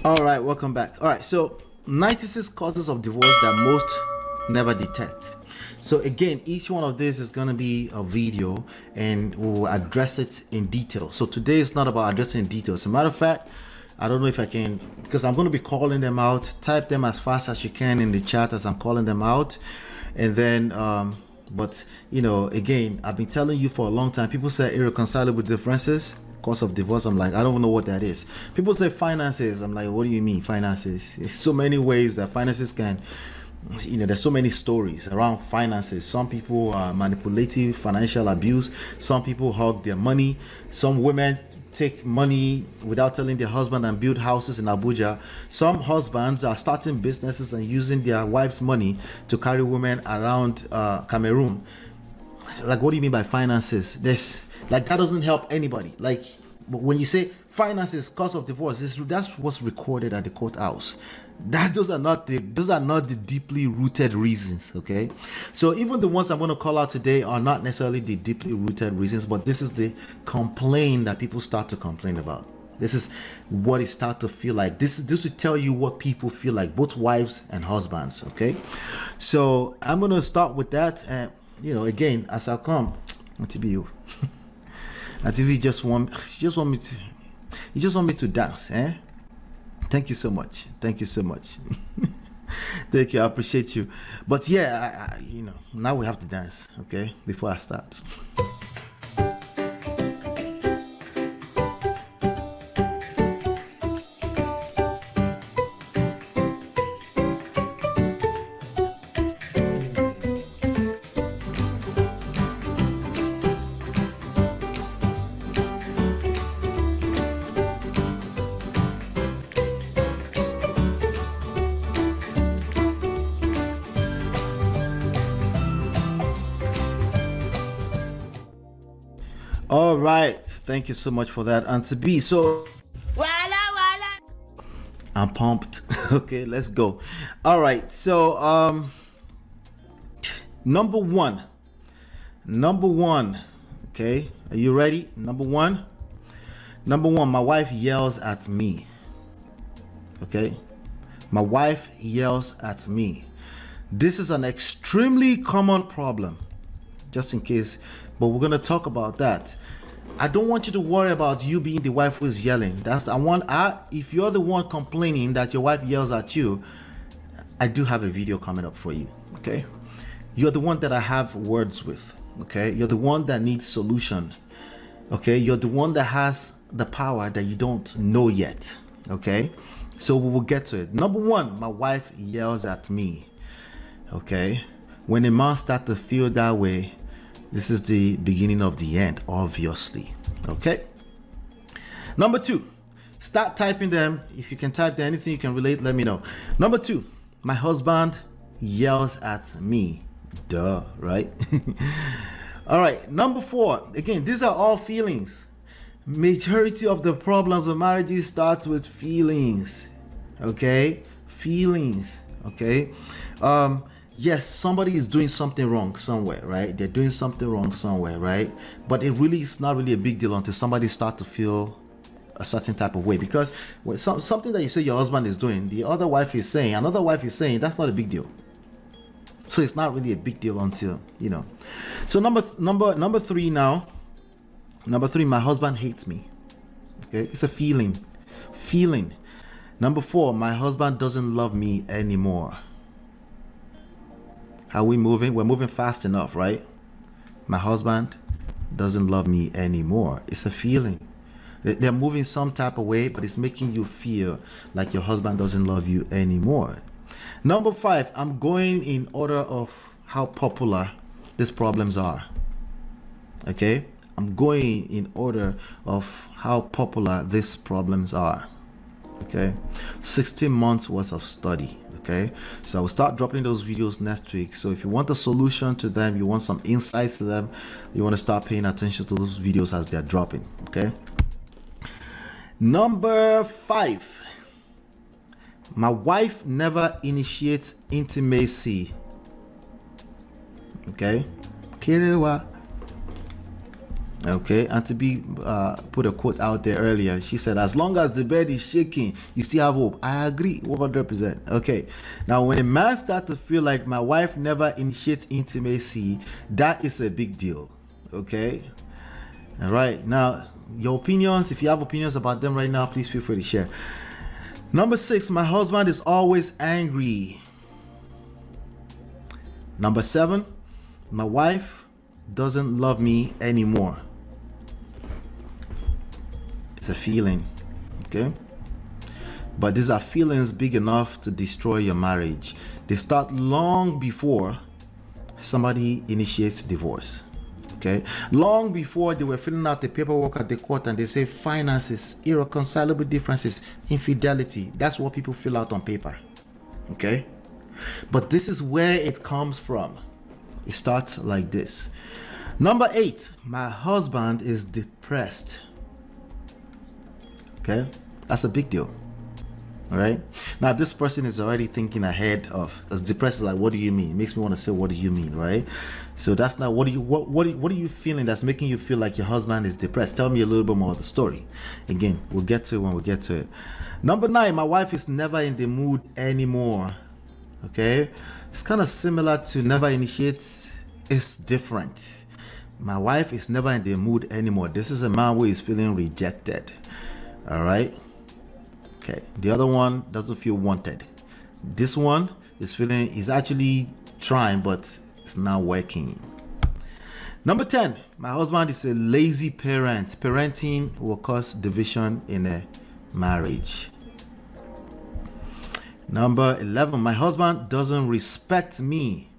All right, welcome back. All right, so 96 causes of divorce that most never detect. So again, each one of these is going to be a video and we'll address it in detail. So today is not about addressing details. As a matter of fact, I don't know if I can, because I'm going to be calling them out. Type them as fast as you can in the chat as I'm calling them out. And then, but you know, again, I've been telling you for a long time, people say irreconcilable differences, cause of divorce. I'm like, I don't know what that is. People say finances. I'm like, what do you mean finances? There's so many ways that finances can, you know, there's so many stories around finances. Some people are manipulative, financial abuse. Some people hog their money. Some women take money without telling their husband and build houses in Abuja. Some husbands are starting businesses and using their wife's money to carry women around Cameroon. Like, what do you mean by finances? This, like, that doesn't help anybody. Like, when you say finances cause of divorce, that's what's recorded at the courthouse. Those are not the deeply rooted reasons. Okay, so even the ones I'm going to call out today are not necessarily the deeply rooted reasons, but this is the complaint that people start to complain about. This is what it starts to feel like. This will tell you what people feel like, both wives and husbands. Okay, so I'm going to start with that. And you know, again, as I come, TBU, TV just want me to dance, eh? Thank you so much. Thank you so much. Thank you. I appreciate you. But yeah, you know, now we have to dance, okay? Before I start. All right, thank you so much for that, Auntie B. So I'm pumped. Okay, let's go. All right, so number one. Okay, are you ready? Number one, my wife yells at me. Okay, my wife yells at me. This is an extremely common problem, just in case, but we're going to talk about that. I don't want you to worry about you being the wife who is yelling. If you're the one complaining that your wife yells at you, I do have a video coming up for you. Okay, you're the one that I have words with. Okay, you're the one that needs solution. Okay, you're the one that has the power that you don't know yet. Okay, so we will get to it. Number one, my wife yells at me. Okay, when a man starts to feel that way, this is the beginning of the end, obviously. Okay. Number two, start typing them. If you can type them, anything you can relate, let me know. Number two, my husband yells at me. Duh, right? All right. Number four, again, these are all feelings. Majority of the problems of marriages starts with feelings. Okay? Feelings. Okay? Yes, somebody is doing something wrong somewhere, right? They're doing something wrong somewhere, right? But it really is not really a big deal until somebody starts to feel a certain type of way. Because when something that you say your husband is doing, the other wife is saying, another wife is saying, that's not a big deal. So it's not really a big deal until, you know. So number three now. Number three, my husband hates me. Okay, it's a feeling. Number four, my husband doesn't love me anymore. How we moving? We're moving fast enough, right? My husband doesn't love me anymore. It's a feeling. They're moving some type of way, but it's making you feel like your husband doesn't love you anymore. Number five, I'm going in order of how popular these problems are. Okay? I'm going in order of how popular these problems are. Okay? 16 months worth of study. Okay, so I will start dropping those videos next week. So if you want a solution to them, you want some insights to them, you want to start paying attention to those videos as they're dropping. Okay. Number five, my wife never initiates intimacy. Okay, Kirewa. Okay, Auntie B put a quote out there earlier. She said, as long as the bed is shaking, you still have hope. I agree 100%. Okay, now when a man starts to feel like my wife never initiates intimacy, that is a big deal. Okay, all right, now your opinions, if you have opinions about them right now, please feel free to share. Number 6, my husband is always angry. Number 7, my wife doesn't love me anymore. It's a feeling, okay? But these are feelings big enough to destroy your marriage. They start long before somebody initiates divorce, okay? Long before they were filling out the paperwork at the court and they say finances, irreconcilable differences, infidelity. That's what people fill out on paper, okay? But this is where it comes from. It starts like this. Number 8, my husband is depressed. Okay, that's a big deal. All right, now this person is already thinking ahead of, because depressed is like, what do you mean? It makes me want to say, what do you mean, right? So that's not what are you feeling that's making you feel like your husband is depressed? Tell me a little bit more of the story. Again, we'll get to it when we get to it. Number 9, my wife is never in the mood anymore. Okay, it's kind of similar to never initiates. It's different. My wife is never in the mood anymore. This is a man who is feeling rejected. All right, okay, the other one doesn't feel wanted. This one is feeling, is actually trying, but it's not working. Number 10, my husband is a lazy parent. Parenting will cause division in a marriage. Number 11, my husband doesn't respect me.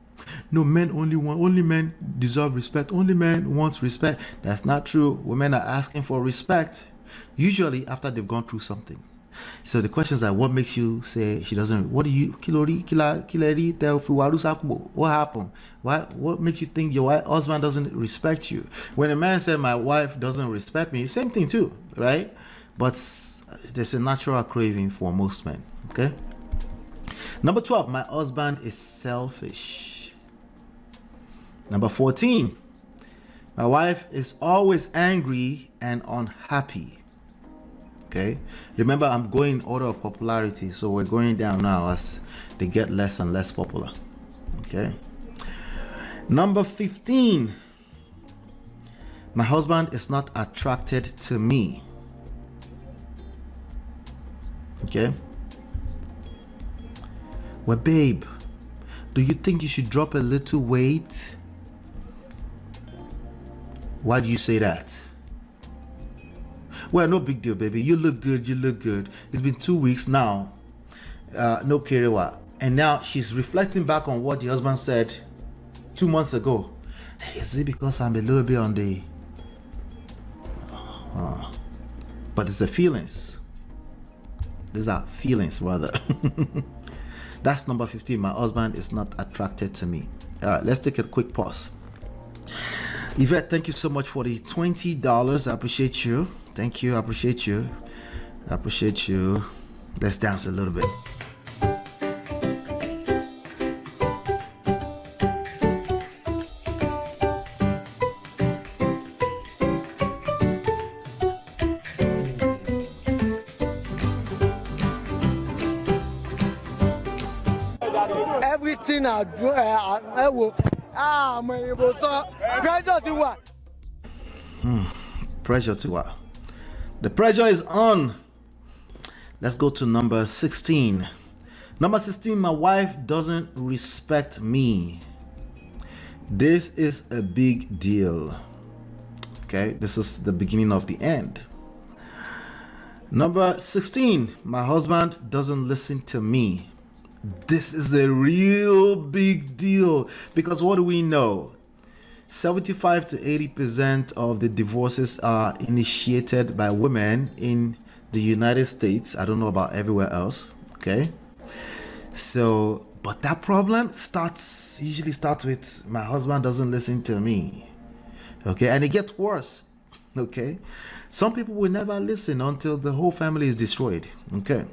No, only men deserve respect. Only men want respect. That's not true. Women are asking for respect, usually after they've gone through something. So the questions are, what makes you say she doesn't? What do you what happened? What makes you think your husband doesn't respect you? When a man said my wife doesn't respect me, same thing too, right? But there's a natural craving for most men. Okay. Number 12, my husband is selfish. Number 14, my wife is always angry and unhappy. Okay, remember I'm going in order of popularity, so we're going down now as they get less and less popular. Okay, number 15, my husband is not attracted to me. Okay, well, babe, do you think you should drop a little weight? Why do you say that? Well, no big deal, baby. You look good. You look good. It's been 2 weeks now. No kerewa. And now she's reflecting back on what the husband said 2 months ago. Hey, is it because I'm a little bit on the... but it's the feelings. These are feelings, rather. That's number 15. My husband is not attracted to me. All right, let's take a quick pause. Yvette, thank you so much for the $20. I appreciate you. Thank you. I appreciate you. I appreciate you. Let's dance a little bit. Everything I do, I will. Pressure to what? Pressure to what? The pressure is on. Let's go to number 16. Number 16, my wife doesn't respect me. This is a big deal. Okay, this is the beginning of the end. Number 16, my husband doesn't listen to me. This is a real big deal, because what do we know? 75 to 80% of the divorces are initiated by women in the United States. I don't know about everywhere else. Okay. So, but that problem usually starts with my husband doesn't listen to me. Okay. And it gets worse. Okay. Some people will never listen until the whole family is destroyed. Okay.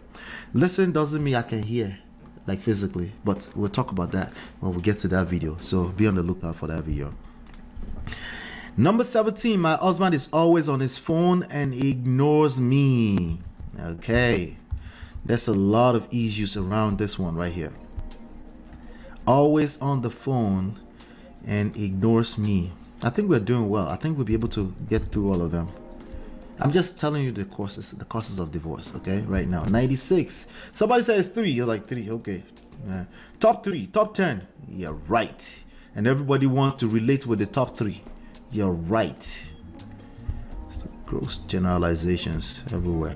Listen doesn't mean I can hear, like physically, but we'll talk about that when we get to that video. So be on the lookout for that video. Number 17, my husband is always on his phone and ignores me. Okay. There's a lot of issues around this one right here. Always on the phone and ignores me. I think we're doing well. I think we'll be able to get through all of them. I'm just telling you the causes of divorce, okay, right now. 96. Somebody says 3. You're like 3, okay. Top 3, top 10. You're right. And everybody wants to relate with the top 3. You're right. It's the gross generalizations everywhere.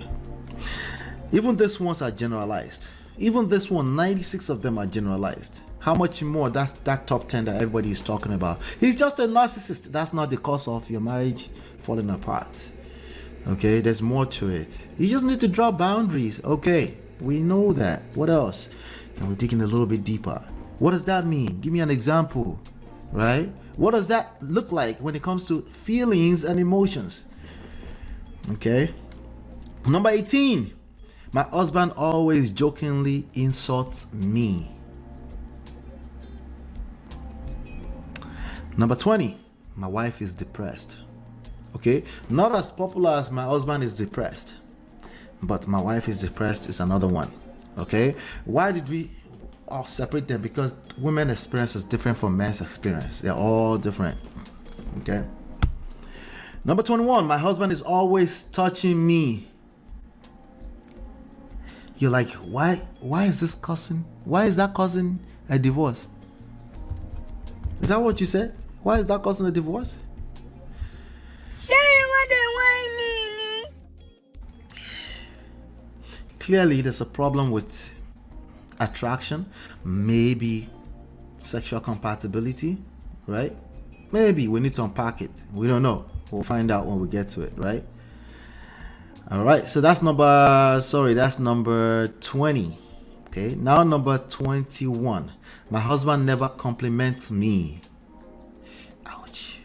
Even these ones are generalized. Even this one, 96 of them are generalized. How much more that's that top 10 that everybody is talking about? He's just a narcissist. That's not the cause of your marriage falling apart. Okay, there's more to it. You just need to draw boundaries. Okay, we know that. What else? And we're digging a little bit deeper. What does that mean? Give me an example, right? What does that look like when it comes to feelings and emotions? Okay. Number 18. My husband always jokingly insults me. Number 20. My wife is depressed. Okay, not as popular as my husband is depressed, but my wife is depressed is another one. Okay, why did we all separate them? Because women's experience is different from men's experience. They're all different. Okay. Number 21. My husband is always touching me. You're like, why is this causing? Why is that causing a divorce? Is that what you said? Why is that causing a divorce? Clearly, there's a problem with attraction, maybe sexual compatibility, right? Maybe we need to unpack it. We don't know. We'll find out when we get to it, right? All right, so that's number 20. Okay, now number 21. My husband never compliments me. Ouch.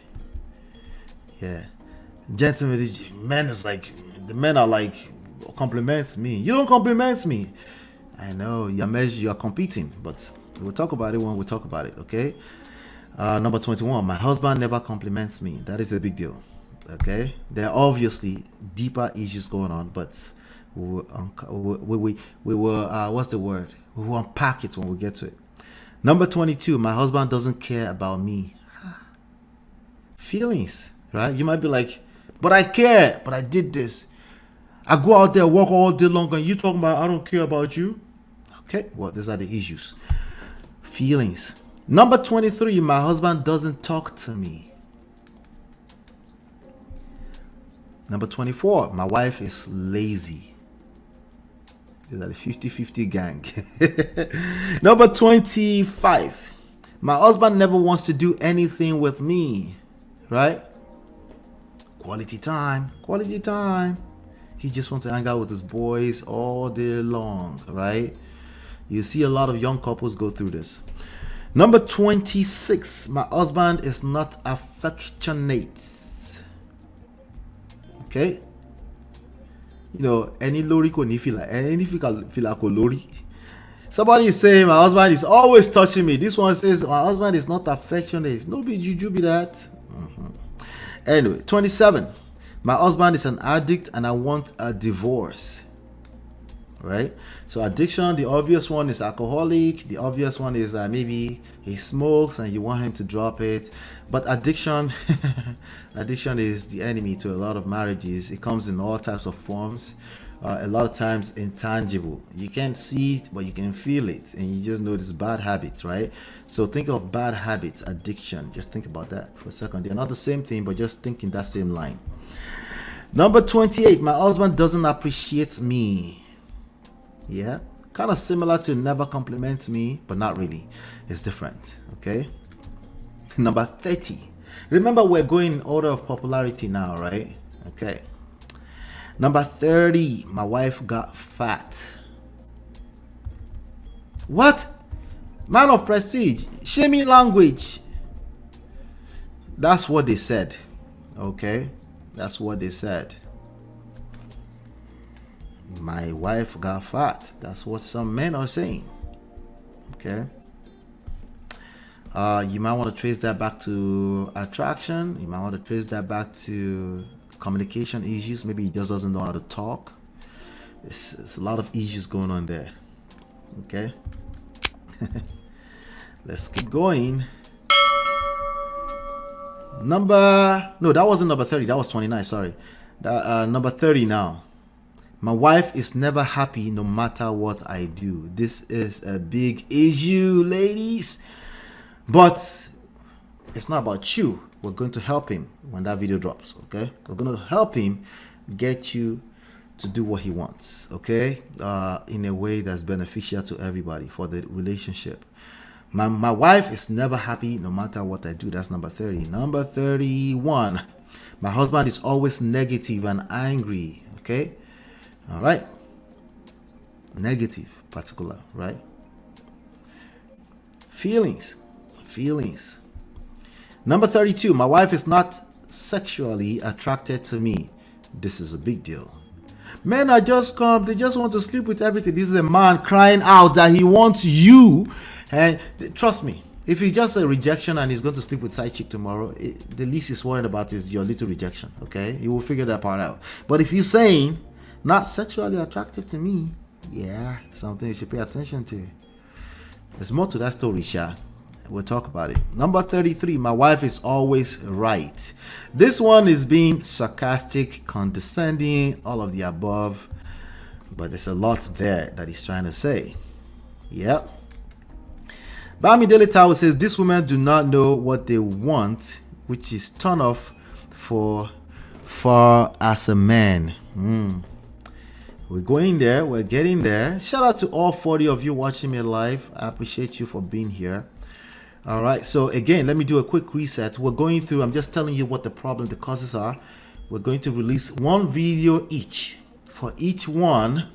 Yeah. Gentlemen, the men are like, compliments me. You don't compliment me. I know you are competing, but we'll talk about it when we talk about it, okay? Number 21. My husband never compliments me. That is a big deal. Okay, there are obviously deeper issues going on, but we will what's the word? We will unpack it when we get to it. Number 22. My husband doesn't care about me. Feelings, right? You might be like, but I care, but I did this. I go out there, walk all day long, and you talking about I don't care about you. Okay, well, these are the issues. Feelings. Number 23. My husband doesn't talk to me. Number 24. My wife is lazy. These are the 50-50 gang. Number 25. My husband never wants to do anything with me. Right? Quality time. Quality time. He just wants to hang out with his boys all day long. Right? You see a lot of young couples go through this. Number 26. My husband is not affectionate. Okay, you know, any lori ko ni feel like lori. Somebody is saying my husband is always touching me. This one says my husband is not affectionate. No be juju be that. Anyway, 27. My husband is an addict and I want a divorce. Right? So addiction, the obvious one is alcoholic. The obvious one is maybe he smokes and you want him to drop it. But addiction, addiction is the enemy to a lot of marriages. It comes in all types of forms. A lot of times intangible. You can't see it, but you can feel it, and you just know this bad habits, right? So think of bad habits, addiction. Just think about that for a second. They're not the same thing, but just think in that same line. Number 28. My husband doesn't appreciate me. Yeah, kind of similar to never compliment me, but not really. It's different. Okay. Number 30. Remember, we're going in order of popularity now, right? Okay. Number 30. My wife got fat. What? Man of prestige. Shaming language. That's what they said. Okay. That's what they said. My wife got fat. That's what some men are saying. Okay. You might want to trace that back to attraction. You might want to trace that back to communication issues. Maybe he just doesn't know how to talk. It's a lot of issues going on there. Okay. Let's keep going. No, that wasn't number 30. That was 29. Sorry. Number 30 now. My wife is never happy no matter what I do. This is a big issue, ladies. But it's not about you. We're going to help him when that video drops, okay? We're going to help him get you to do what he wants, okay? In a way that's beneficial to everybody for the relationship. My wife is never happy no matter what I do. That's number 30. Number 31. My husband is always negative and angry, okay? All right. Negative, particular, right? Feelings. Number 32. My wife is not sexually attracted to me. This is a big deal. Men are just come, they just want to sleep with everything. This is a man crying out that he wants you. And trust me, if it's just a rejection and he's going to sleep with side chick tomorrow, the least he's worried about is your little rejection, okay? You will figure that part out. But if he's saying, not sexually attracted to me, yeah, something you should pay attention to. There's more to that story, Sha. We'll talk about it. Number 33, my wife is always right. This one is being sarcastic, condescending, all of the above. But there's a lot there that he's trying to say. Yep. Bami Daily Tower says, these women do not know what they want, which is turn off for as a man. We're going there. We're getting there. Shout out to all 40 of you watching me live. I appreciate you for being here. All right. So again, let me do a quick reset. We're going through, I'm just telling you what the causes are. We're going to release one video each. For each one,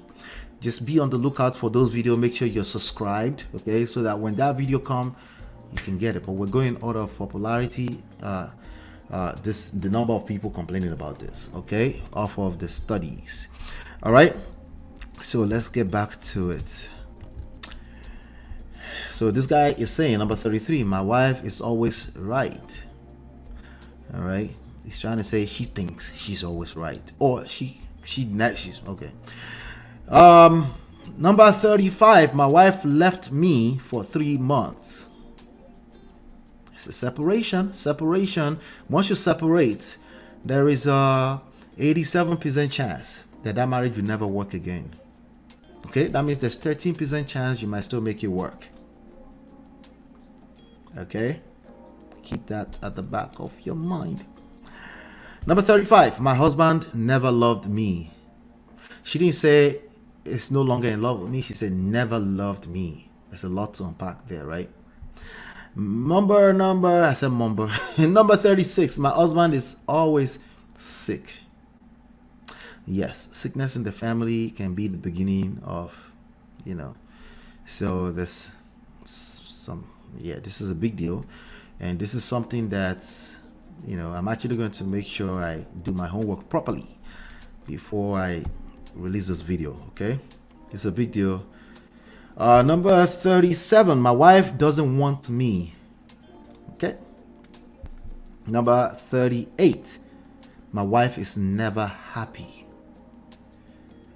just be on the lookout for those videos. Make sure you're subscribed, okay? So that when that video comes, you can get it. But we're going in order of popularity. The number of people complaining about this, okay? Off of the studies. All right. So let's get back to it. So this guy is saying, number 33, my wife is always right. All right. He's trying to say she thinks she's always right, or she's okay. Number 35, my wife left me for 3 months. It's a separation. Once you separate, there is a 87% chance that marriage will never work again. Okay, that means there's 13% chance you might still make it work. Okay, keep that at the back of your mind. Number 35, my husband never loved me. She didn't say it's no longer in love with me. She said never loved me. There's a lot to unpack there, right? Number 36, my husband is always sick. Yes, sickness in the family can be the beginning of, so there's this is a big deal. And this is something that's, I'm actually going to make sure I do my homework properly before I release this video, okay? It's a big deal. Number 37, my wife doesn't want me. Okay. Number 38, my wife is never happy.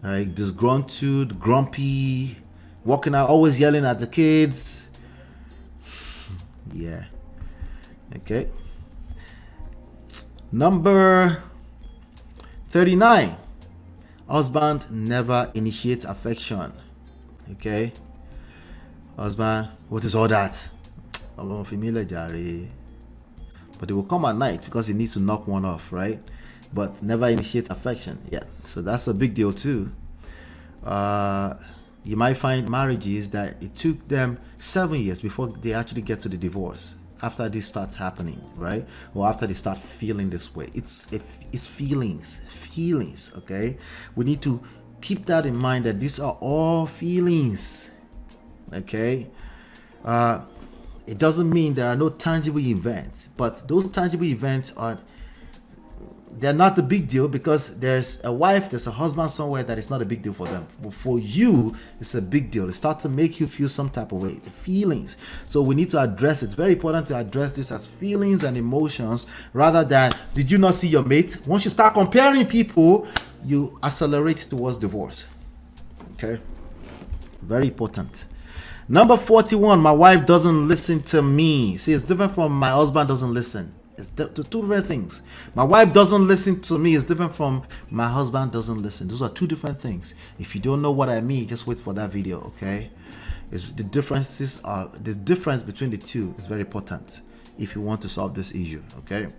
All right, disgruntled, grumpy, walking out, always yelling at the kids. Yeah. Okay. Number 39, husband never initiates affection. Okay. Husband, what is all that? But it will come at night because he needs to knock one off, right? But never initiate affection. Yeah, so that's a big deal too. You might find marriages that it took them 7 years before they actually get to the divorce. After this starts happening, right? Or after they start feeling this way. It's feelings, okay? We need to keep that in mind, that these are all feelings, okay? It doesn't mean there are no tangible events, but those tangible events are they're not the big deal because there's a wife, there's a husband somewhere that it's not a big deal for them. But for you, it's a big deal. It starts to make you feel some type of way, the feelings. So we need to address it. It's very important to address this as feelings and emotions rather than, did you not see your mate? Once you start comparing people, you accelerate towards divorce. Okay? Very important. Number 41, my wife doesn't listen to me. See, it's different from my husband doesn't listen. It's two different things. My wife doesn't listen to me is different from my husband doesn't listen. Those are two different things. If you don't know what I mean, just wait for that video, okay? The difference between the two is very important if you want to solve this issue, okay?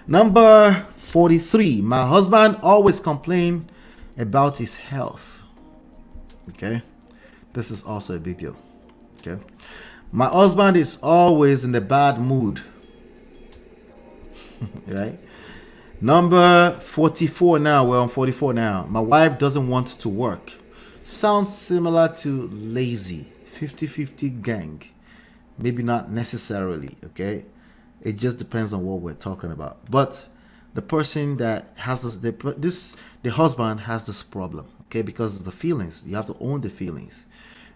Number 43, my husband always complains about his health, okay? This is also a big deal, okay? My husband is always in a bad mood. Right? Number 44 now. We're on 44 now. My wife doesn't want to work. Sounds similar to lazy. 50-50 gang. Maybe not necessarily, okay? It just depends on what we're talking about. But the person that has the husband has this problem, okay? Because of the feelings. You have to own the feelings.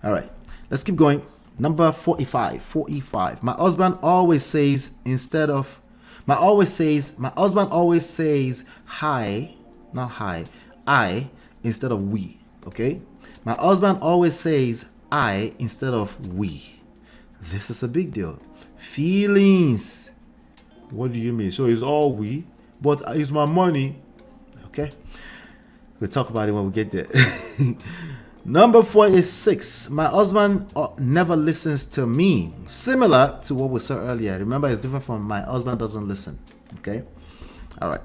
All right. Let's keep going. Number 45. My husband always says my husband always says hi, not hi, I instead of we, okay? My husband always says I instead of we. This is a big deal. Feelings. What do you mean? So it's all we, but it's my money. Okay? We'll talk about it when we get there. Number 46. My husband never listens to me. Similar to what we said earlier. Remember, it's different from my husband doesn't listen. Okay? All right.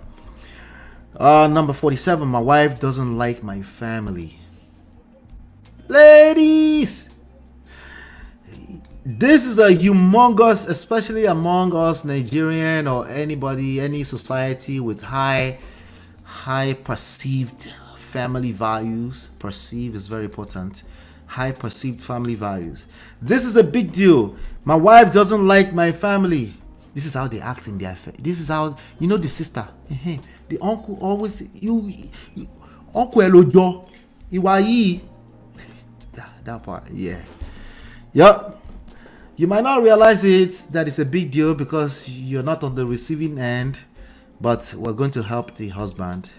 Number 47. My wife doesn't like my family. Ladies! This is a humongous, especially among us Nigerian or anybody, any society with high perceived family values. Perceive is very important. High perceived family values. This is a big deal. My wife doesn't like my family. This is how they act in their family. This is how, you know, the sister, the uncle always, uncle Elojo, Iwayi. That part, yeah. Yep. You might not realize that it's a big deal because you're not on the receiving end, but we're going to help the husband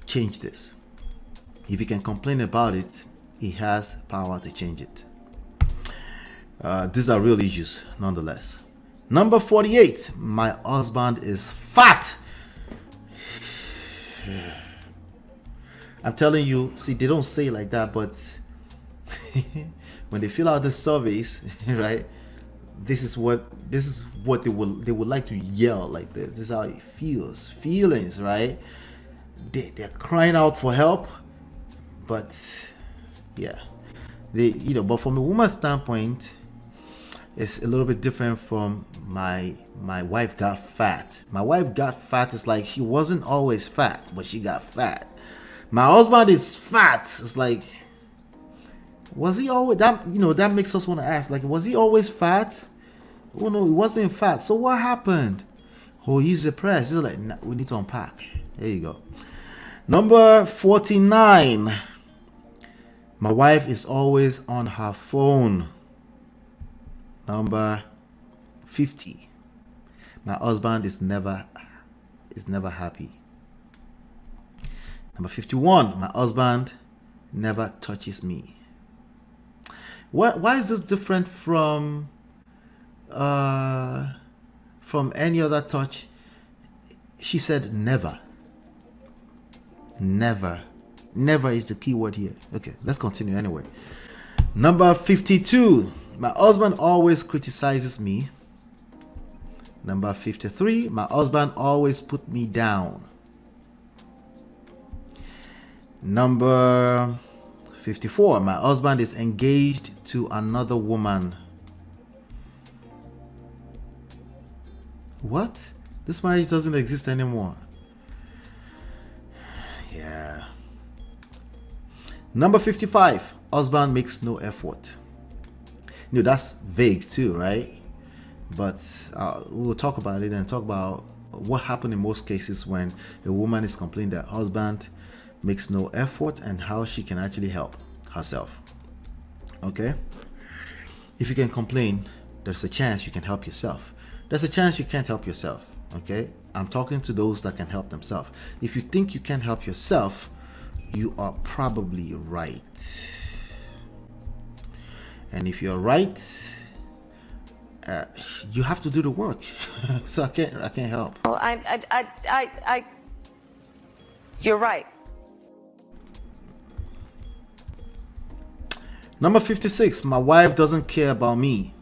change this. If he can complain about it, he has power to change it. These are real issues nonetheless. Number 48, my husband is fat. I'm telling you, see, they don't say it like that, but when they fill out the surveys, right, this is what they would like to yell like this. This is how it feels. Feelings, right? They're crying out for help, but yeah, but from a woman's standpoint, it's a little bit different from my wife got fat. My wife got fat is like she wasn't always fat, but she got fat. My husband is fat. It's like, was he always that? That makes us want to ask, like, was he always fat? Oh no, he wasn't fat. So what happened? Oh, he's depressed. It's like, nah, we need to unpack. There you go. Number 49. My wife is always on her phone. Number 50. My husband is never happy. Number 51. My husband never touches me. Why is this different from any other touch? She said never. Never is the key word here. Okay, let's continue anyway. Number 52. My husband always criticizes me. Number 53. My husband always put me down. Number 54. My husband is engaged to another woman. What? This marriage doesn't exist anymore. Yeah. Number 55. Husband makes no effort. That's vague too, right? But we'll talk about it and talk about what happens in most cases when a woman is complaining that husband makes no effort and how she can actually help herself. Okay? If you can complain, there's a chance you can help yourself. There's a chance you can't help yourself. Okay? I'm talking to those that can help themselves. If you think you can help yourself, you are probably right. And if you're right, you have to do the work. So I can't help. Oh, you're right. Number 56, my wife doesn't care about me,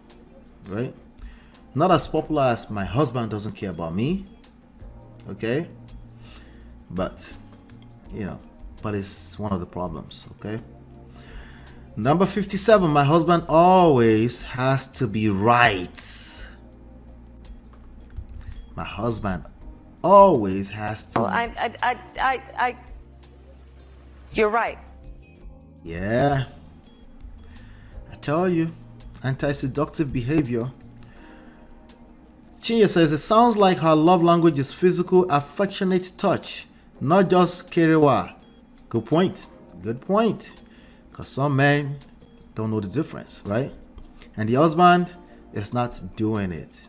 right? Not as popular as my husband doesn't care about me, okay? But, but it's one of the problems, okay? Number 57, my husband always has to be right. My husband always has to. Oh, you're right. Yeah. I tell you, anti-seductive behavior. Chinya says it sounds like her love language is physical, affectionate touch, not just kerewa. Good point. Good point. Because some men don't know the difference, right? And the husband is not doing it.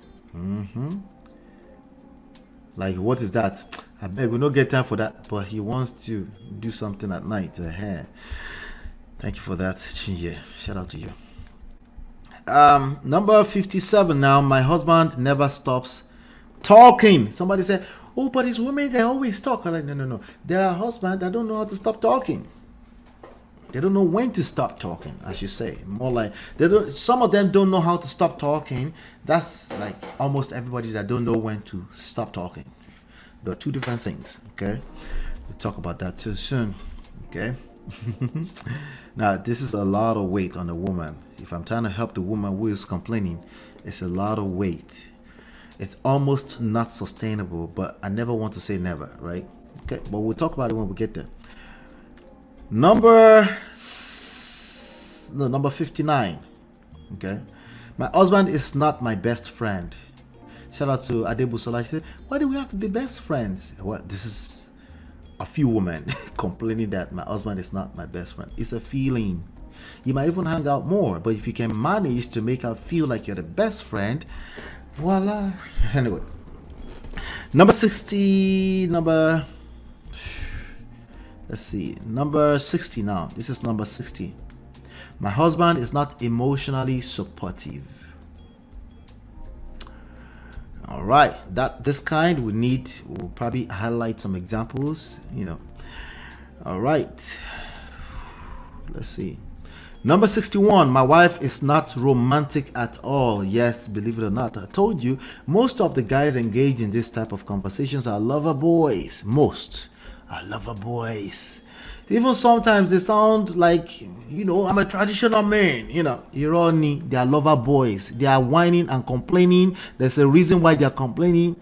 Like, what is that? I beg, we don't get time for that. But he wants to do something at night. Thank you for that, Chinye. Shout out to you. Number 57 now. My husband never stops talking. Somebody said, oh, but it's women, they always talk. I'm like, no. There are husbands that don't know how to stop talking. They don't know when to stop talking, as you say. More like some of them don't know how to stop talking. That's like almost everybody that don't know when to stop talking. There are two different things, okay? We'll talk about that too soon, okay? Now, this is a lot of weight on a woman. If I'm trying to help the woman who is complaining, it's a lot of weight. It's almost not sustainable, but I never want to say never, right? Okay, but we'll talk about it when we get there. Number 59. Okay, my husband is not my best friend. Shout out to Adebusola. She said, why do we have to be best friends? Well, this is a few women complaining that my husband is not my best friend. It's a feeling. You might even hang out more, but if you can manage to make her feel like you're the best friend, voila. Anyway, number 60. Let's see, number 60 now. This is number 60. My husband is not emotionally supportive. All right, this kind we'll probably highlight some examples, All right, let's see. Number 61, my wife is not romantic at all. Yes, believe it or not, I told you, most of the guys engaged in this type of conversations are lover boys. Most are lover boys. Even sometimes they sound like, I'm a traditional man, irony. They are lover boys. They are whining and complaining. There's a reason why they're complaining.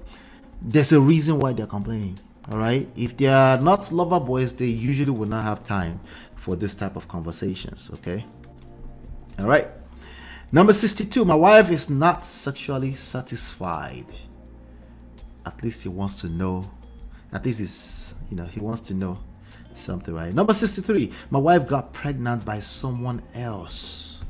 All right. If they are not lover boys, they usually will not have time for this type of conversations. Okay. All right. Number 62. My wife is not sexually satisfied. At least he wants to know. At least he wants to know something, right? Number 63. My wife got pregnant by someone else.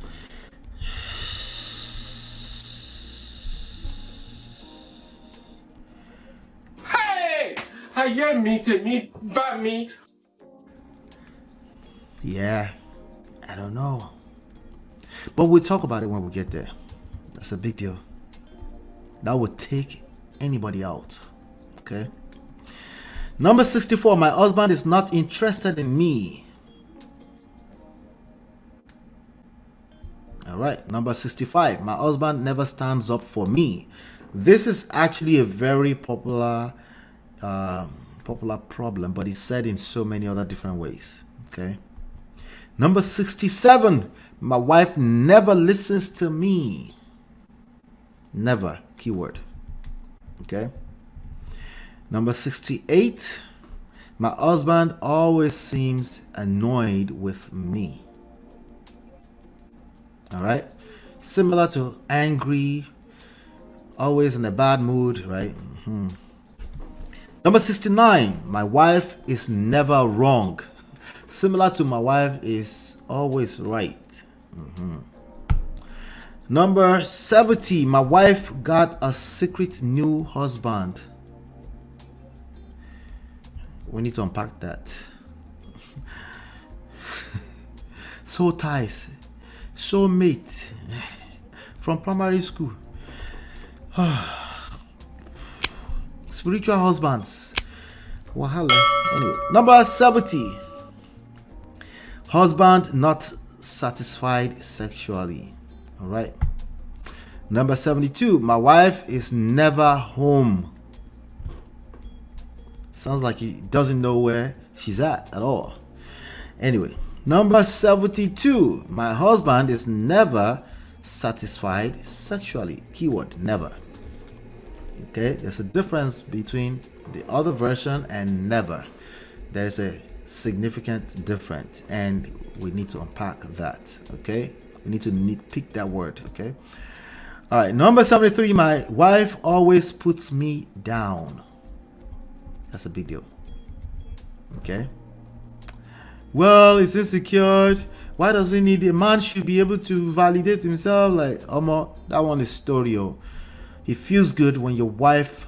Hey! I am me by me. Yeah, I don't know. But we'll talk about it when we get there. That's a big deal. That would take anybody out. Okay. Number 64, my husband is not interested in me. All right. Number 65, my husband never stands up for me. This is actually a very popular problem, but it's said in so many other different ways. Okay. Number 67, my wife never listens to me. Never, keyword. Okay. Number 68, my husband always seems annoyed with me. All right. Similar to angry, always in a bad mood, right? Number 69, my wife is never wrong. Similar to my wife is always right. Number 70, my wife got a secret new husband. We need to unpack that. Soul ties, soulmate from primary school. Spiritual husbands. Wahala. Anyway, number 70. Husband not satisfied sexually. All right. Number 72. My wife is never home. Sounds like he doesn't know where she's at all. Anyway, number 72. My husband is never satisfied sexually. Keyword never. Okay, there's a difference between the other version and never. There's a significant difference, and we need to unpack that. Okay, we need to pick that word. Okay, all right. Number 73. My wife always puts me down. That's a big deal. Okay. Well, it's insecure. Why does he need a man? Should be able to validate himself. Like, that one is story. It feels good when your wife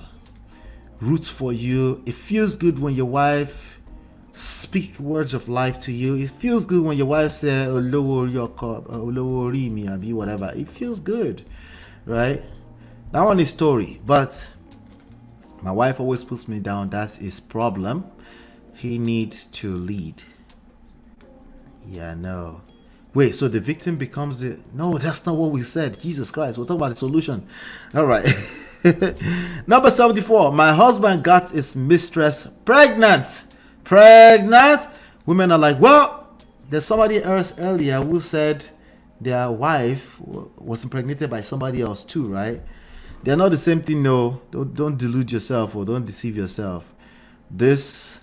roots for you. It feels good when your wife speaks words of life to you. It feels good when your wife says, "Lower your cup, lower me, and be whatever." It feels good, right? That one is story. But my wife always puts me down. That's his problem. He needs to lead. Yeah, no. Wait, so the victim becomes the... No, that's not what we said. Jesus Christ, we're talking about the solution. All right. Number 74. My husband got his mistress pregnant. Pregnant? Women are like, well, there's somebody else earlier who said their wife was impregnated by somebody else too, right? They're not the same thing, no. Don't delude yourself or don't deceive yourself. This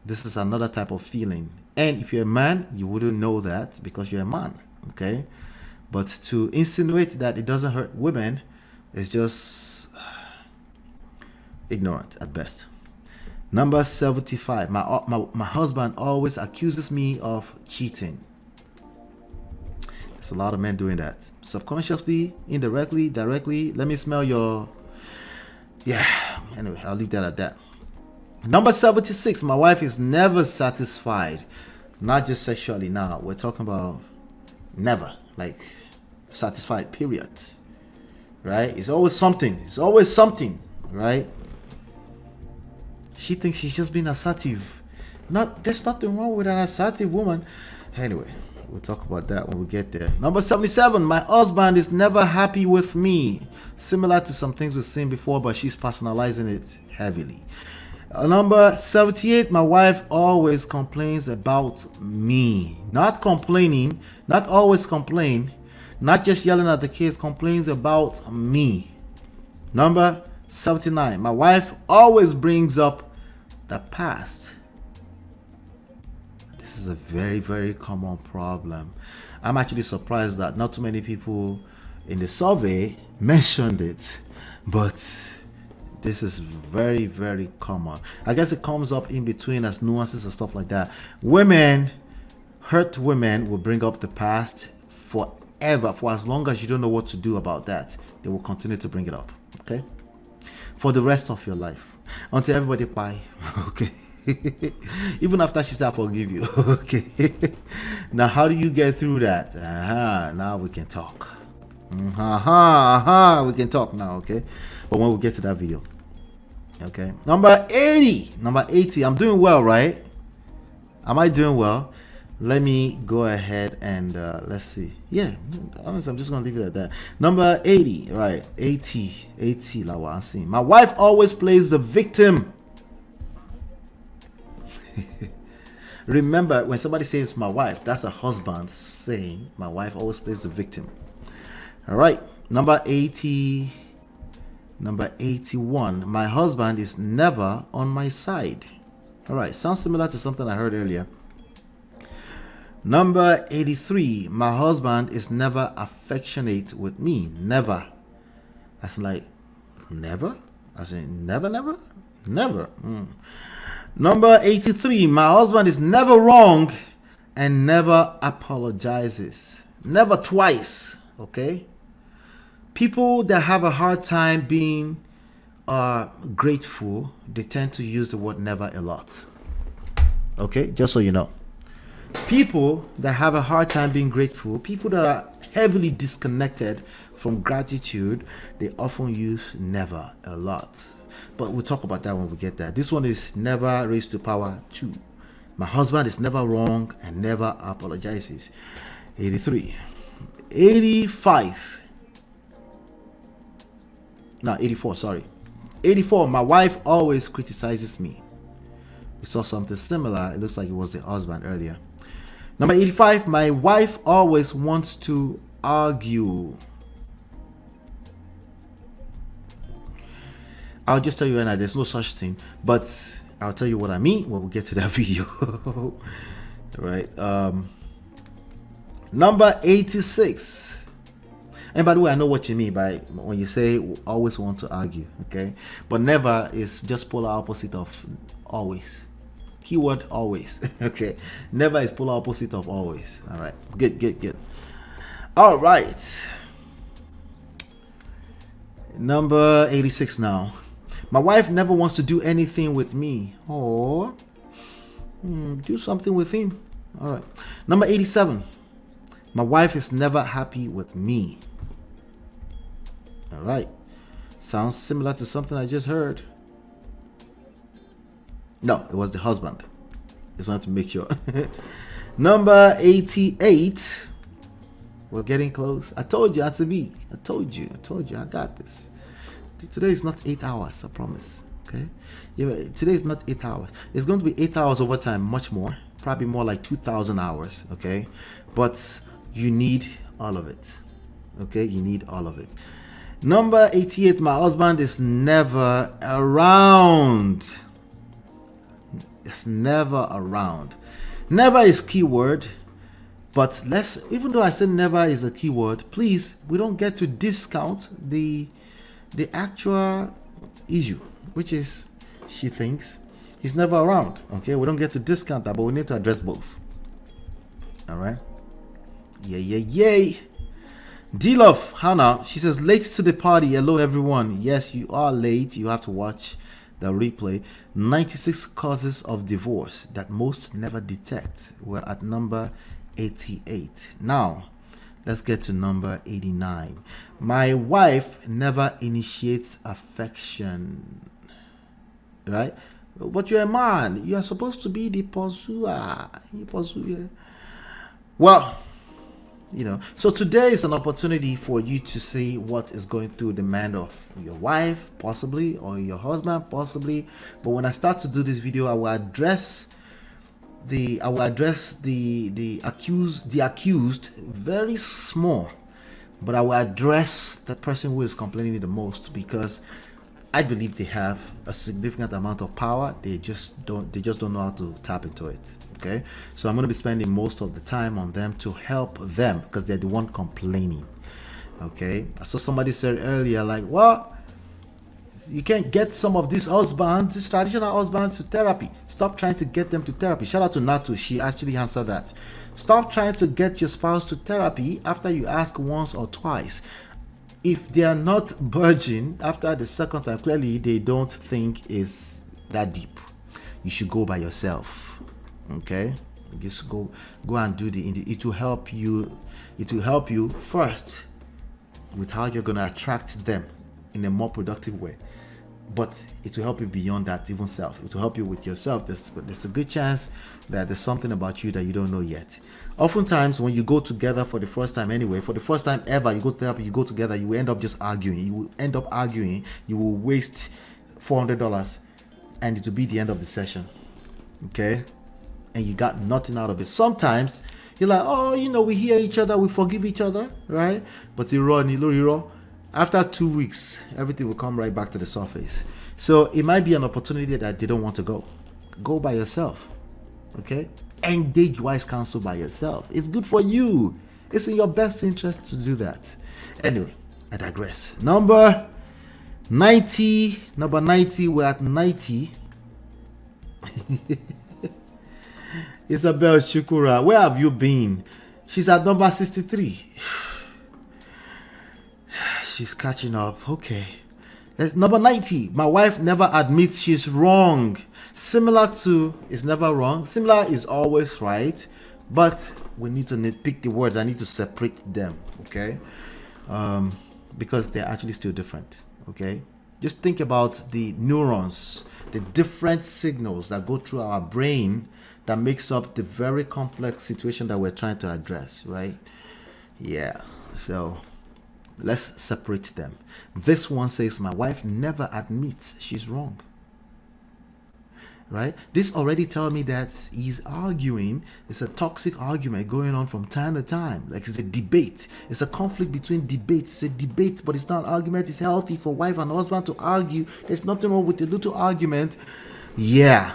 is another type of feeling. And if you're a man, you wouldn't know that because you're a man, okay? But to insinuate that it doesn't hurt women is just ignorant at best. Number 75. My husband always accuses me of cheating. There's a lot of men doing that. Subconsciously, indirectly, directly. Let me smell your... Yeah, anyway, I'll leave that at that. Number 76. My wife is never satisfied. Not just sexually now. We're talking about never. Like satisfied, period. Right? It's always something. It's always something. Right? She thinks she's just being assertive. There's nothing wrong with an assertive woman. Anyway, we'll talk about that when we get there. Number 77. My husband is never happy with me. Similar to some things we've seen before, but she's personalizing it heavily. Number 78. My wife always complains about me. Not complaining, not always complain, not just yelling at the kids, complains about me. Number 79. My wife always brings up the past. This is a very, very common problem. I'm actually surprised that not too many people in the survey mentioned it, but this is very, very common. I guess it comes up in between as nuances and stuff like that. Hurt women will bring up the past forever. For as long as you don't know what to do about that, they will continue to bring it up. Okay? For the rest of your life. Until everybody bye. Okay? Even after she said, I forgive you. Okay? Now, how do you get through that? Now we can talk. We can talk now, okay? But when we get to that video. Okay, number 80. I'm doing well, right? Am I doing well? Let me go ahead and let's see. Yeah, honestly, I'm just gonna leave it at that. Number 80, right? 80 my wife always plays the victim. Remember, when somebody says my wife, that's a husband saying my wife always plays the victim. All right, number 80. Number 81. My husband is never on my side. All right, sounds similar to something I heard earlier. Number 83. My husband is never affectionate with me. Never. As in like never? As in never? Never. Number 83. My husband is never wrong and never apologizes. Never twice. Okay? People that have a hard time being grateful, they tend to use the word never a lot. Okay? Just so you know. People that have a hard time being grateful, people that are heavily disconnected from gratitude, they often use never a lot. But we'll talk about that when we get there. This one is never raised to power 2. My husband is never wrong and never apologizes. 83. 85. No, 84, sorry. 84. My wife always criticizes me. We saw something similar. It looks like it was the husband earlier. Number 85. My wife always wants to argue. I'll just tell you right now, there's no such thing, but I'll tell you what I mean when we get to that video. Right. Number 86. And by the way, I know what you mean by when you say always want to argue, okay? But never is just polar opposite of always. Keyword always. Okay. Never is polar opposite of always. All right. Good. All right. Number 86 now. My wife never wants to do anything with me. Oh, do something with him. All right. Number 87. My wife is never happy with me. All right. Sounds similar to something I just heard. No, it was the husband. Just wanted to make sure. Number 88. We're getting close. I told you, Auntie B. I told you. I got this. Today is not 8 hours, I promise. Okay? Yeah, today is not 8 hours. It's going to be 8 hours overtime, much more. Probably more like 2,000 hours. Okay? But you need all of it. Okay? You need all of it. Number 88. My husband is never around. It's never around. Never is keyword. But even though I said never is a keyword, please, we don't get to discount the actual issue, which is she thinks he's never around. Okay, we don't get to discount that, but we need to address both. All right. Yay. D-Love, Hannah, she says late to the party. Hello everyone. Yes, you are late. You have to watch the replay. 96 causes of divorce that most never detect. We're at number 88 now. Let's get to number 89. My wife never initiates affection. Right? But you're a man. You are supposed to be the pursuer. You pursue. Yeah. Well, so today is an opportunity for you to see what is going through the mind of your wife, possibly, or your husband, possibly. But when I start to do this video, I will address the accused very small, but I will address the person who is complaining the most, because I believe they have a significant amount of power. They just don't know how to tap into it. Okay, so I'm going to be spending most of the time on them to help them, because they're the one complaining. Okay, I saw somebody said earlier, like, well, you can't get some of these husbands, these traditional husbands, to therapy. Stop trying to get them to therapy. Shout out to Natu. She actually answered that. Stop trying to get your spouse to therapy after you ask once or twice. If they are not budging after the second time, clearly they don't think it's that deep. You should go by yourself. Okay? Just go and do it will help you. It will help you first with how you're going to attract them in a more productive way, but it will help you beyond that, even self. It will help you with yourself. There's a good chance that there's something about you that you don't know yet. Oftentimes when you go together for the first time for the first time ever, you go to therapy, you go together, you will end up just arguing. You will waste $400 and it will be the end of the session. Okay? And you got nothing out of it. Sometimes you're like, oh, we hear each other, we forgive each other, right? But after 2 weeks, everything will come right back to the surface. So it might be an opportunity that they don't want to go. Go by yourself. Okay? Engage wise counsel by yourself. It's good for you. It's in your best interest to do that. Anyway, I digress. Number 90, number 90, we're at 90. Isabel Shukura, where have you been? She's at number 63. She's catching up. Okay. That's number 90. My wife never admits she's wrong. Similar to is never wrong. Similar is always right. But we need to pick the words. I need to separate them. Okay. Because they're actually still different. Okay. Just think about the neurons, the different signals that go through our brain that makes up the very complex situation that we're trying to address, right? Yeah. So let's separate them. This one says, my wife never admits she's wrong. Right? This already tells me that he's arguing. It's a toxic argument going on from time to time. Like it's a debate. It's a conflict between debates. It's a debate, but it's not an argument. It's healthy for wife and husband to argue. There's nothing wrong with a little argument. Yeah.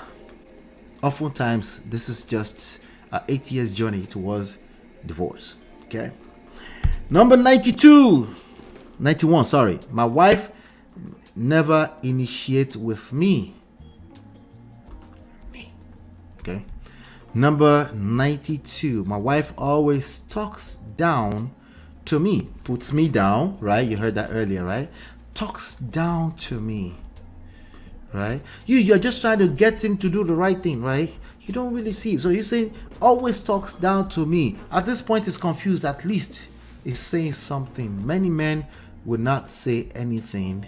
Oftentimes, this is just an 8 years journey towards divorce. Okay. Number 92. 91, sorry. My wife never initiates with me. Okay. Number 92. My wife always talks down to me. Puts me down, right? You heard that earlier, right? Talks down to me. Right? You're just trying to get him to do the right thing, right? You don't really see it. So he's saying always talks down to me. At this point he's confused. At least he's saying something. Many men would not say anything.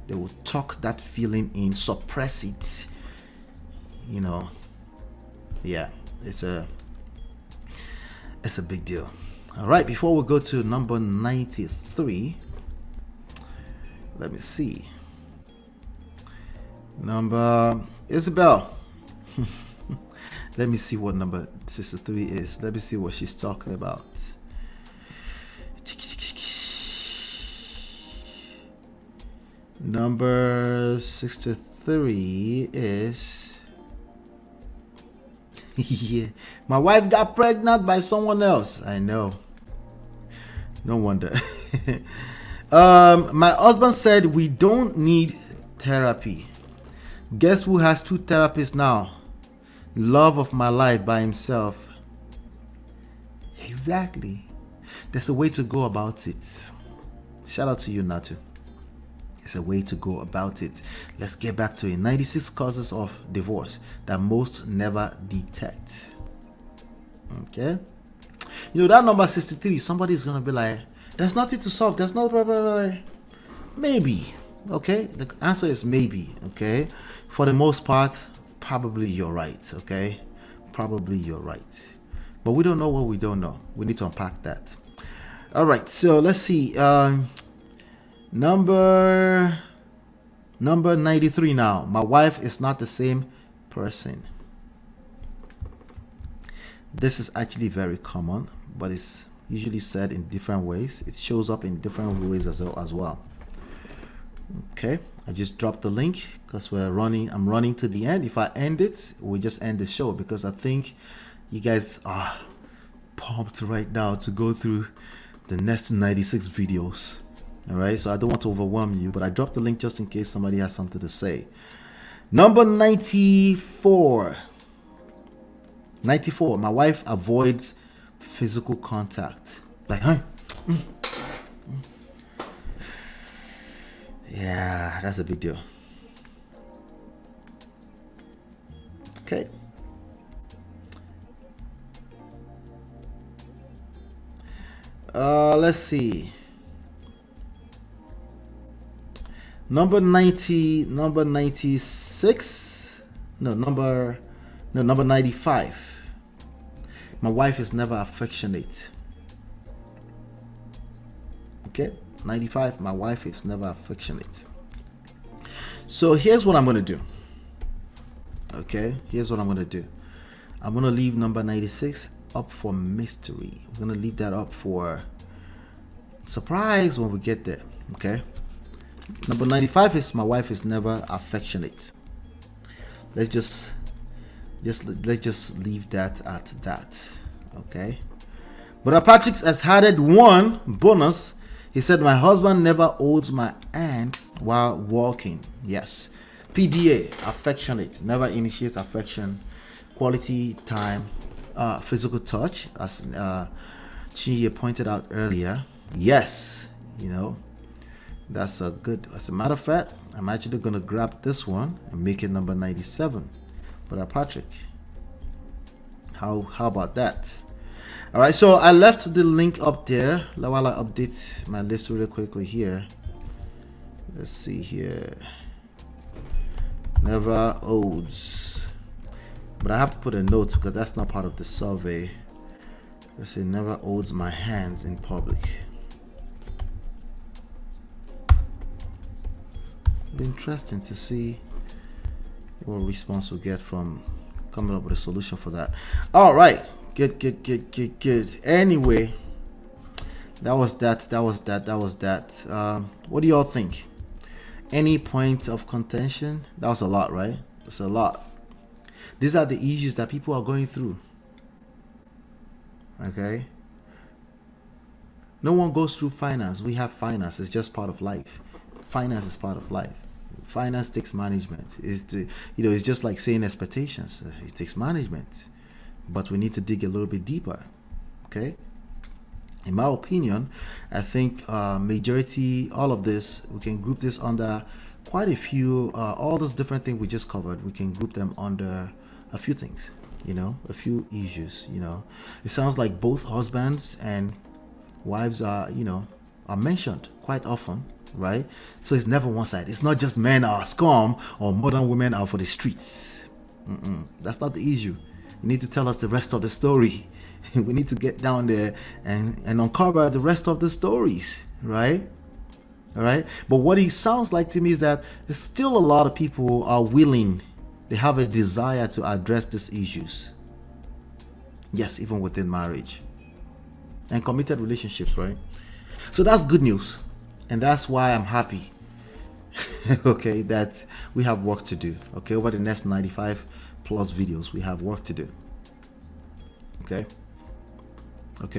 They will talk that feeling in, suppress it. You know. Yeah, it's a big deal. All right, before we go to number 93, let me see. Number Isabel. Let me see what number 63 is. Let me see what she's talking about. Number 63 is yeah, my wife got pregnant by someone else. I know. No wonder. My husband said we don't need therapy. Guess who has 2 therapists now? Love of my life by himself. Exactly. There's a way to go about it. Shout out to you, Natu. There's a way to go about it. Let's get back to it. 96 causes of divorce that most never detect. Okay. You know that number 63, somebody's gonna be like, there's nothing to solve. There's no problem. Maybe. Okay. The answer is maybe. Okay. For the most part, probably you're right. Okay. Probably you're right. But we don't know what we don't know. We need to unpack that. All right. So let's see. Number 93 now. My wife is not the same person. This is actually very common, but it's usually said in different ways. It shows up in different ways as well. Okay, I just dropped the link because I'm running to the end. If I end it, we just end the show because I think you guys are pumped right now to go through the next 96 videos. All right, so I don't want to overwhelm you, but I dropped the link just in case somebody has something to say. Number 94. 94. My wife avoids physical contact. Like, huh? Yeah, that's a big deal. Okay. Let's see. Number 96. Number 95. My wife is never affectionate. Okay, 95. My wife is never affectionate. So here's what I'm gonna do. Okay, here's what I'm gonna do. I'm gonna leave number 96 up for mystery. We're gonna leave that up for surprise when we get there. Okay. Number 95 is my wife is never affectionate. Let's just leave that at that. Okay. But Patrick has added one bonus. He said, my husband never holds my hand while walking. Yes. PDA, affectionate, never initiates affection, quality time, physical touch, as Chi pointed out earlier. Yes, you know, that's a good. As a matter of fact, I'm actually gonna grab this one and make it number 97. But Patrick, how about that? All right, so I left the link up there while I update my list really quickly here. Let's see here. Never holds, but I have to put a note because that's not part of the survey. Let's say never holds my hands in public. It'll be interesting to see what response we'll get from coming up with a solution for that. All right, good. Anyway, that was that. What do y'all think? Any point of contention? That was a lot, right? That's a lot. These are the issues that people are going through. Okay? No one goes through finance. We have finance. It's just part of life. Finance is part of life. Finance takes management. It's just like saying expectations. It takes management. But we need to dig a little bit deeper. Okay? In my opinion, I think majority, all of this, we can group this under quite a few, all those different things we just covered, we can group them under a few things, a few issues, It sounds like both husbands and wives are mentioned quite often, right? So it's never one side. It's not just men are scum or modern women are for the streets. That's not the issue. You need to tell us the rest of the story. We need to get down there and uncover the rest of the stories, right? All right. But what it sounds like to me is that there's still a lot of people who are willing, they have a desire to address these issues. Yes, even within marriage and committed relationships, right? So that's good news. And that's why I'm happy, okay, that we have work to do. Okay, over the next 95 plus videos, we have work to do. Okay,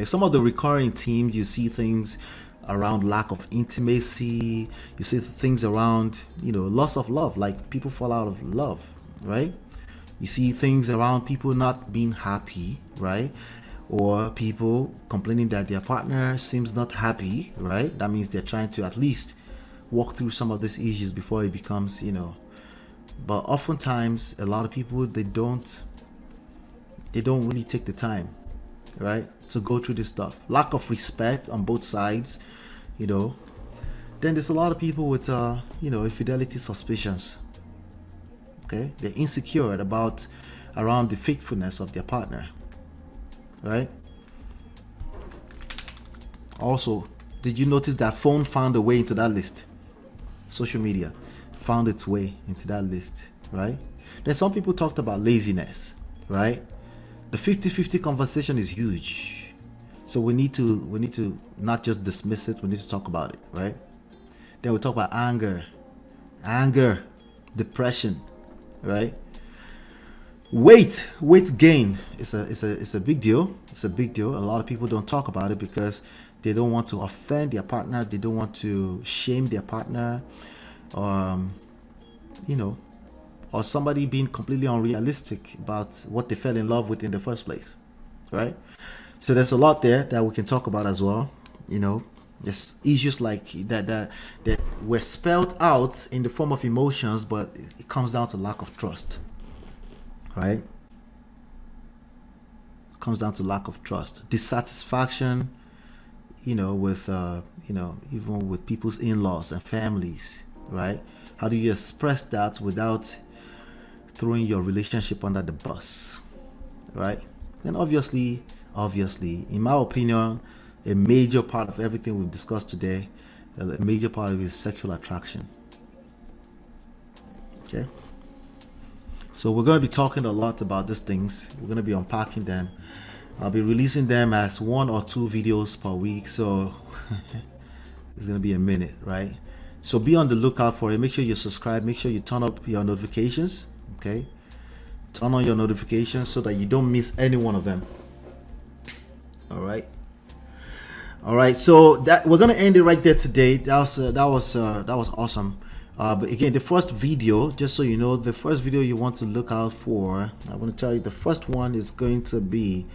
some of the recurring themes, you see things around lack of intimacy, you see things around, loss of love, like people fall out of love, right? You see things around people not being happy, right? Or people complaining that their partner seems not happy, right? That means they're trying to at least walk through some of these issues before it becomes, but oftentimes a lot of people, they don't really take the time, right, to go through this stuff. Lack of respect on both sides, then there's a lot of people with infidelity suspicions. Okay, they're insecure around the faithfulness of their partner, right? Also, did you notice that phone found a way into that list? Social media found its way into that list, right? Then some people talked about laziness, right? The 50-50 conversation is huge. So we need to not just dismiss it, we need to talk about it, right? Then we talk about anger, depression, right? Weight gain is a big deal. It's a big deal. A lot of people don't talk about it because they don't want to offend their partner, they don't want to shame their partner, or somebody being completely unrealistic about what they fell in love with in the first place, right? So there's a lot there that we can talk about as well. There's issues like that were spelled out in the form of emotions, but it comes down to lack of trust, right? It comes down to lack of trust, dissatisfaction, with even with people's in-laws and families, right? How do you express that without throwing your relationship under the bus, right? And obviously, in my opinion, a major part of everything we've discussed today, a major part of it is sexual attraction. Okay, so we're going to be talking a lot about these things. We're going to be unpacking them. I'll be releasing them as 1 or 2 videos per week, so it's going to be a minute, right? So be on the lookout for it. Make sure you subscribe, make sure you turn up your notifications. Okay, turn on your notifications so that you don't miss any one of them. All right. All right, so that we're gonna end it right there today. That was awesome. But again, the first video, just so you know, the first video you want to look out for, I want to tell you the first one is going to be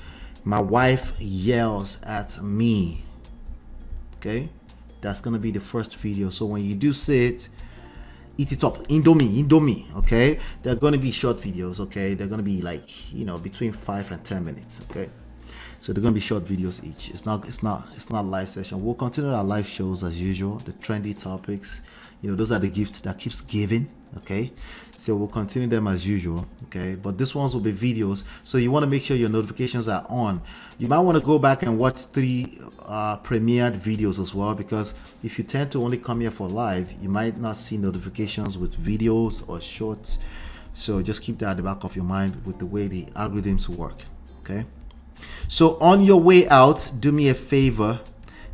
my wife yells at me. Okay, that's gonna be the first video. So when you do see it, eat it up. Indomie. Okay, they're gonna be short videos. Okay, they're gonna be like, between 5 and 10 minutes. Okay. So they're gonna be short videos each. It's not live session. We'll continue our live shows as usual. The trendy topics, those are the gifts that keeps giving. Okay, so we'll continue them as usual. Okay, but this ones will be videos, so you want to make sure your notifications are on. You might want to go back and watch 3 premiered videos as well, because if you tend to only come here for live, you might not see notifications with videos or shorts. So just keep that at the back of your mind with the way the algorithms work. Okay. So on your way out, do me a favor,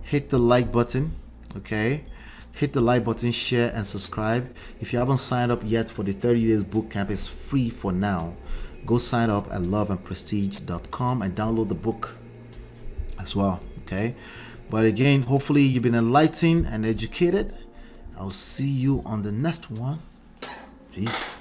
hit the like button. Okay, hit the like button, share and subscribe. If you haven't signed up yet for the 30 days boot camp, it's free for now. Go sign up at loveandprestige.com and download the book as well. Okay, but again, hopefully you've been enlightened and educated. I'll see you on the next one. Peace.